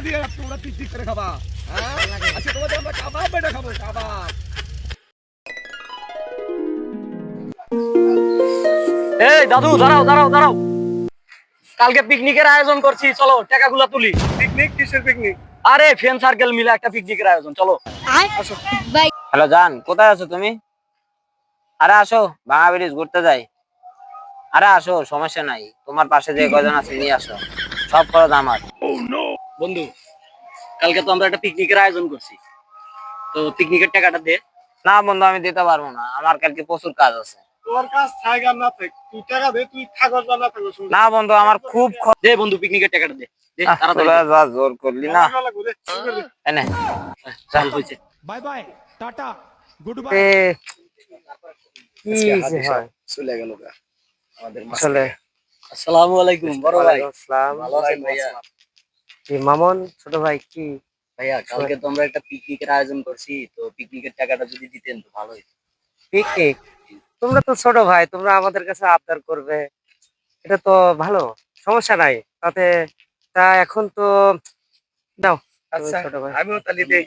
দিয়ে তোমরা পিকনিক করে খাবা। হ্যাঁ আজকে তোমাদের আমরা কাবাব বেটা খাবো, কাবাব। এই দাদু দাঁড়াও দাঁড়াও দাঁড়াও, কালকে পিকনিকের আয়োজন করছি, চলো টাকাগুলা তুলি। পিকনিক? কিসের পিকনিক? আরে ফ্রেন্ড সার্কেল মিলে একটা পিকনিকের আয়োজন, চলো। হ্যালো জান, কোথায় আছো তুমি? আরে আসো, ভাঙা ব্রিজ ঘুরতে যাই। আরে আসো, সমস্যা নাই, তোমার পাশে যে কয়জন আছে নিয়ে আসো, সব খরচ আমার। বন্ধু, কালকে তো আমরা একটা পিকনিকের আয়োজন করছি, তো পিকনিকের টাকাটা দে। না বন্ধু, আমি দিতে পারবো না, আমার কালকে প্রচুর কাজ আছে। তোর কাজ থাক আর না থাক, তুই টাকা দে, তুই থাকস বা না থাকস। না বন্ধু, আমার খুব দে বন্ধু, পিকনিকের টাকাটা দে, দে তাড়াতাড়ি দে। যা জোর করলি না। এনে চল হয়েছে। বাই বাই, টাটা, গুড বাই। এ, কি আজকে যে হাদিস হয়? চলে গেল গা আমাদের আসলে আসসালামু আলাইকুম বড় ভাই। ওয়ালাইকুম আসসালাম। ভালো আছেন ভাইয়া? কি মামুন ছোট ভাই, কি ভাইয়া কালকে তো আমরা একটা পিকনিকের আয়োজন করছি, তো পিকনিকের টাকাটা যদি দিতেন তো ভালো হতো। পিকনিক? তোমরা তো ছোট ভাই, তোমরা আমাদের কাছে আবদার করবে, এটা তো ভালো, সমস্যা নাই তাতে। তা এখন তো দাও। তুমি আচ্ছা ছোট ভাই, আমিও তালি দেই,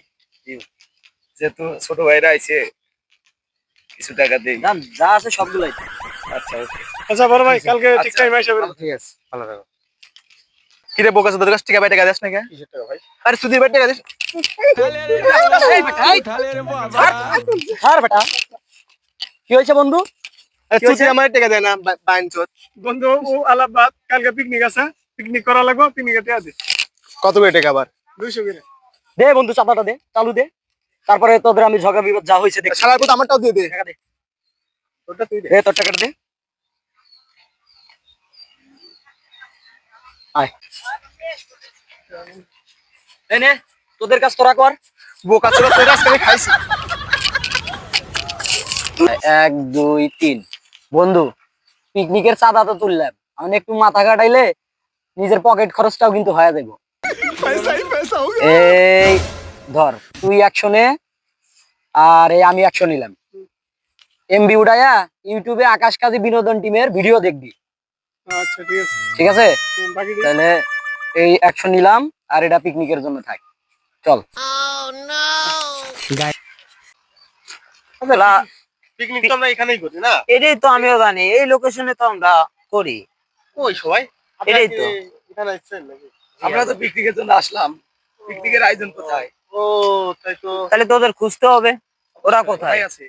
যেহেতু ছোট ভাইরা আইছে কিছু টাকা দেই। জান যা আছে সবগুলাই। আচ্ছা ওকে। আচ্ছা বড় ভাই, কালকে ঠিক টাইম আইসা বেরো। ঠিক আছে, ভালো থাকো। কি রে বোকা, তোদের কাছে টাকা পাই, টাকা দিস না কে? কিসের টাকা ভাই? আরে সুধীর ভাই টাকা দিস। উঠালে রে বাবা। আর বেটা কি হয়েছে বন্ধু? আরে তুই আমার টাকা দে না, বাইনচোদ। বন্ধু ও আলাবাদ, কালকে পিকনিক আছে, পিকনিক করা লাগবে, পিকনিকে টাকা দে। কত করে টাকা আবার? 200 করে। দে বন্ধু, চাপাটা দে, চালু দে, তারপরে তোদের আমি ঝগড়া বিবাদ যা হয়েছে দেখ। সারা কথা আমারটাও দিয়ে দে। টাকা দে, ওটা তুই দে। দে তোর টাকাটা দে। আয় এই নে, তোদের কাজ তোরা কর। বোকা ছোট তোর আজকে আমি খাইছি। 1 2 3 বন্ধু, পিকনিকের চাঁদা তো তুললাম, আমি একটু মাথা কাটাইলে নিজের পকেট খরচটাও কিন্তু হয়ে যাবো। এই ধর, তুই 100 নে, আর এই আমি 100 নিলাম। এমবি উড়াইয়া ইউটিউবে আকাশ কাজী বিনোদন টিমের ভিডিও দেখবি, আচ্ছা ঠিক আছে। ঠিক আছে? বাকি দে। তাহলে এই 100 নিলাম, আর এটা পিকনিকের জন্য থাক, চল। পিকনিক তো আমরা এখানেই করি না? এটাই তো আমিও জানি, এই লোকেশনে তো আমরা করি। ওই সবাই এটাই তো। এখানে আসছেন নাকি? আমরা তো পিকনিকের জন্য আসলাম, পিকনিকের আয়োজন কোথায়? ও তাই তো। তাহলে তোদের খুঁজতে হবে, ওরা কোথায়? ভাই আছে,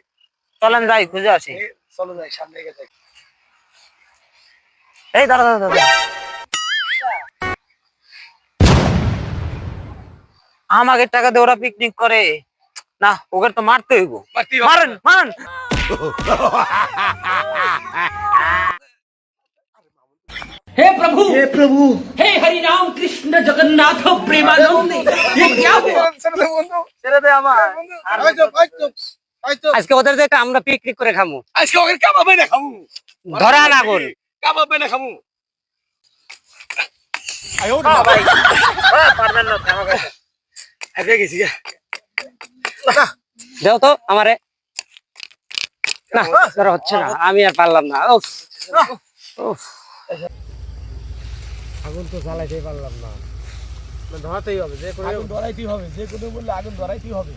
চলেন যাই, খুঁজে আসি। চলো যাই, সামনে গিয়ে যাই। এই দাঁড়া দাঁড়া দাঁড়া, আমাকে টাকা দিয়ে ওরা পিকনিক করে না, ওকে তো মারতে হইব। মারেন মারেন। हे प्रभु हे हरि राम कृष्ण जगन्नाथ प्रेमानंद ये क्या हुआ? ছেড়ে দে আমার। আজকে ওদের যে আমরা পিকনিক করে খামু, আজকে ওকে কাবাবে না খামু, ধরা না গোল। কাবাবে না খামু। ভাই পারবেন না তো আমাকে। আগে গেছি গা। দেও তো আমারে। না ধরা হচ্ছে না, আমি আর পারলাম না। উফ উফ, আগুন তো জ্বালাইতেই পারলাম না, ধরাতেই হবে, যে করে আগুন ধরাইতেই হবে, যে কোনো বললে আগুন ধরাইতেই হবে।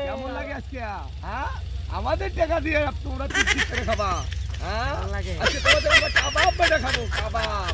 কেমন লাগে আজকে? হ্যাঁ আমাদের টাকা দিয়ে তোমরা পিকনিক করে খাবা। হ্যাঁ আজকে তোমাদের আমরা কাবাব বেটা খাবো, কাবাব।